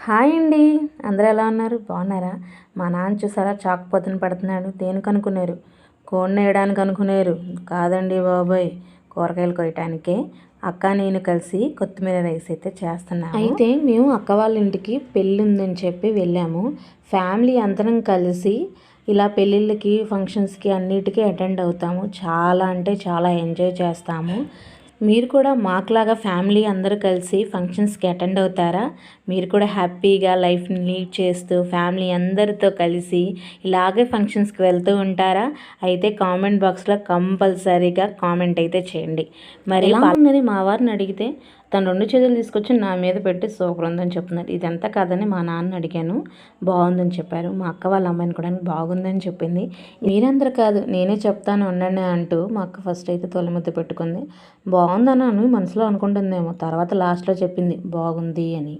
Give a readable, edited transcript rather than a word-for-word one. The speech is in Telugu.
హాయ్ అండి. అందరూ ఎలా ఉన్నారు? బాగున్నారా? మా నాన్న చూసారా చాకు పొద్దున పెడుతున్నాడు. దేనికి అనుకున్నారు? కోడిని వేయడానికి అనుకున్నారు. కాదండి బాబోయ్, కూరగాయలు కొయ్యటానికే. అక్క నేను కలిసి కొత్తిమీర రైస్ అయితే చేస్తున్నాము. అయితే మేము అక్క వాళ్ళ ఇంటికి పెళ్ళి ఉందని చెప్పి వెళ్ళాము. ఫ్యామిలీ అందరం కలిసి ఇలా పెళ్ళిళ్ళకి, ఫంక్షన్స్కి అన్నిటికీ అటెండ్ అవుతాము. చాలా అంటే చాలా ఎంజాయ్ చేస్తాము. మీరు కూడా మాకులాగా ఫ్యామిలీ అందరూ కలిసి ఫంక్షన్స్కి అటెండ్ అవుతారా? మీరు కూడా హ్యాపీగా లైఫ్ని లీడ్ చేస్తూ ఫ్యామిలీ అందరితో కలిసి ఇలాగే ఫంక్షన్స్కి వెళ్తూ ఉంటారా? అయితే కామెంట్ బాక్స్లో కంపల్సరీగా కామెంట్ అయితే చేయండి. మరి ఎలా ఉందని మా వారిని అడిగితే తను 2 చేతులు తీసుకొచ్చి నా మీద పెట్టి సూపర్ ఉందని చెప్తున్నారు. ఇదంతా కాదని మా నాన్న అడిగాను, బాగుందని చెప్పారు. మా అక్క వాళ్ళ అమ్మాయిని కూడా బాగుందని చెప్పింది. మీరందరూ కాదు నేనే చెప్తాను ఉండండి అంటూ మా అక్క ఫస్ట్ అయితే తొలిముద్ద పెట్టుకుంది. బాగుందన్నాను మనసులో అనుకుంటుందేమో, తర్వాత లాస్ట్లో చెప్పింది బాగుంది అని.